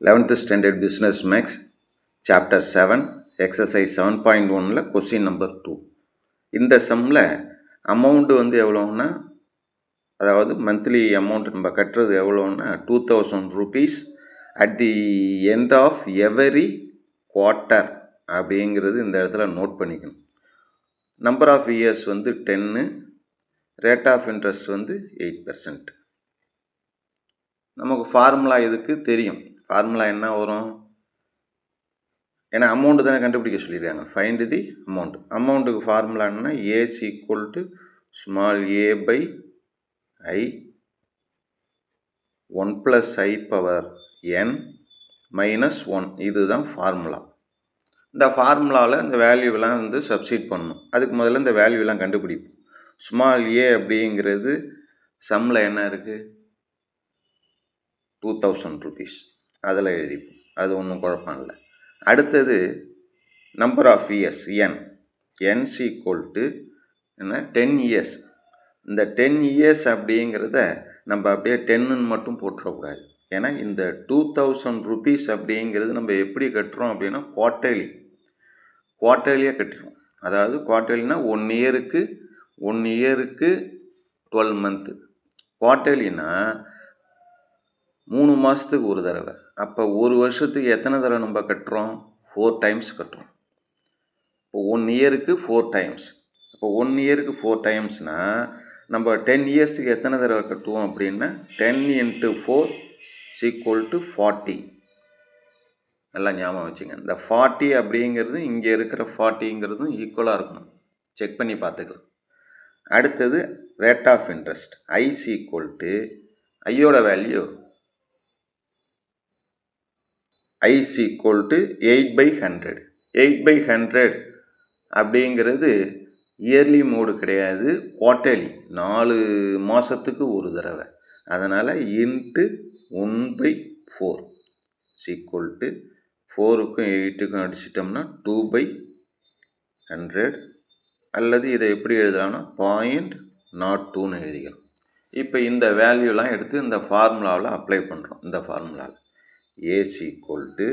11th Standard Business Max, Chapter 7, Exercise 7.1 Question number 2. இந்த சம்மில் amount வந்து எவ்வளோன்னா, அதாவது மந்த்லி அமௌண்ட் நம்ம கட்டுறது எவ்வளோன்னா 2000 rupees at the end of every quarter அப்படிங்கிறது இந்த இடத்துல நோட் பண்ணிக்கணும். நம்பர் ஆஃப் இயர்ஸ் வந்து 10, ரேட் ஆஃப் இன்ட்ரெஸ்ட் வந்து 8%. நமக்கு ஃபார்முலா இதுக்கு தெரியும். ஃபார்முலா என்ன வரும்? ஏன்னா அமௌண்ட்டு தானே கண்டுபிடிக்க சொல்லியிருக்காங்க. Find the amount. அமௌண்ட்டுக்கு ஃபார்முலா என்னன்னா A's equal to small A by I 1 + i power n minus 1. இதுதான் ஃபார்முலா. இந்த ஃபார்முலாவில் இந்த வேல்யூவெலாம் வந்து சப்ஸ்டிட் பண்ணணும். அதுக்கு முதல்ல இந்த வேல்யூவெலாம் கண்டுபிடிப்போம். ஸ்மால் ஏ அப்படிங்கிறது சம்மில் என்ன இருக்குது? 2000 rupees. அதில் எழுதிப்போம். அது ஒன்றும் குழப்பம் இல்லை. அடுத்தது number of years n's equal to என்ன 10 years. இந்த 10 years அப்படிங்கிறத நம்ம அப்படியே 10ன்னு மட்டும் போட்டுறக்கூடாது. ஏன்னா இந்த 2000 rupees அப்படிங்கிறது நம்ம எப்படி கட்டுறோம் அப்படின்னா குவார்ட்டர்லியாக கட்டுறோம். அதாவது குவார்ட்டர்லினா 1 இயருக்கு 12 month. குவார்ட்டர்லினா 3 மாதத்துக்கு ஒரு தடவை. அப்போ ஒரு வருஷத்துக்கு எத்தனை தடவை நம்ம கட்டுறோம்? 4 times கட்டுறோம். இப்போ 1 இயருக்கு 4 times. இப்போ 1 இயருக்கு 4 timesனால் நம்ம 10 yearsக்கு எத்தனை தடவை கட்டுவோம் அப்படின்னா 10 × 4 = 40. நல்லா ஞாபகம் வச்சுங்க. இந்த 40 அப்படிங்கிறது இங்கே இருக்கிற 40ங்கிறதும் ஈக்குவலாக இருக்கணும். செக் பண்ணி பார்த்துக்கலாம். அடுத்தது rate of interest is equal to ஐயோட வேல்யூ ஐஸ் ஈக்குவல் டு 8/100. 8/100 அப்படிங்கிறது இயர்லி மோடு கிடையாது, குவார்ட்டர்லி. 4 மாதத்துக்கு ஒரு தடவை. அதனால் இன்ட்டு 1/4 ஈக்குவல் டு 4க்கும் 8க்கும் அடிச்சிட்டோம்னா 2/100. அல்லது இதை எப்படி எழுதலாம்னா 0.02ன்னு எழுதிக்கலாம். இப்போ இந்த வேல்யூலாம் எடுத்து இந்த ஃபார்முலாவில் அப்ளை பண்ணுறோம். இந்த ஃபார்முலாவில் A's equal to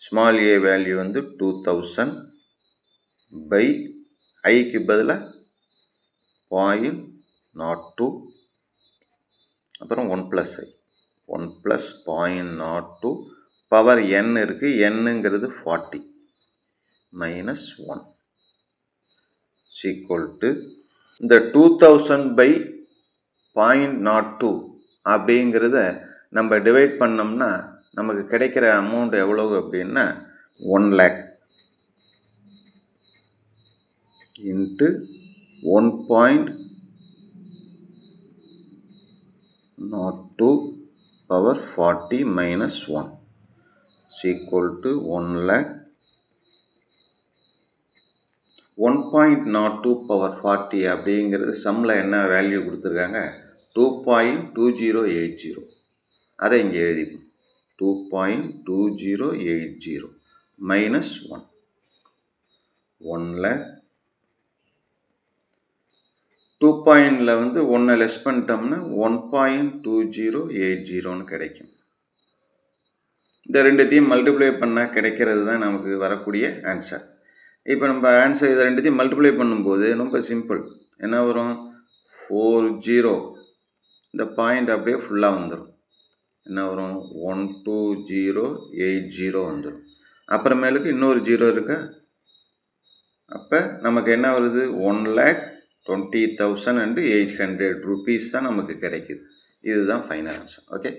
small A value வந்து 2000 பை ஐக்கு பதிலாக 0.02, அப்புறம் 1 + i 1 + 0.02 பவர் n இருக்குது. என்னங்கிறது 40 மைனஸ் 1 ஈக்குவல் டு இந்த 2000/0.02 அப்படிங்கிறத நம்ம டிவைட் பண்ணோம்னா நமக்கு கிடைக்கிற அமௌண்ட் எவ்வளவு அப்படின்னா 1 lakh into 1.02 power 40 minus 1 equal to 1 lakh. 1.02 power 40 அப்படிங்கிறது சம்மில் என்ன வேல்யூ கொடுத்துருக்காங்க? 2.2080. அதை இங்கே எழுதிப்போம். 2.2080 மைனஸ் 1 lakh. 2 வந்து 1 லெஸ் பண்ணிட்டோம்னா 1.2080ன்னு கிடைக்கும். இந்த ரெண்டுத்தையும் மல்டிப்ளை பண்ணால் கிடைக்கிறது தான் நமக்கு வரக்கூடிய ஆன்சர். இப்போ நம்ம ஆன்சர் இதை ரெண்டுத்தையும் மல்டிப்ளை பண்ணும்போது ரொம்ப சிம்பிள். என்ன வரும்? 40. இந்த பாயிண்ட் அப்படியே ஃபுல்லாக வந்துடும். என்ன வரும்? 12080 வந்துடும். அப்புறமேலுக்கு இன்னொரு 0 இருக்கா? அப்போ நமக்கு என்ன வருது? 1,20,800 rupees தான் நமக்கு கிடைக்குது. இதுதான் ஃபைனல் ஆன்சர். ஓகே.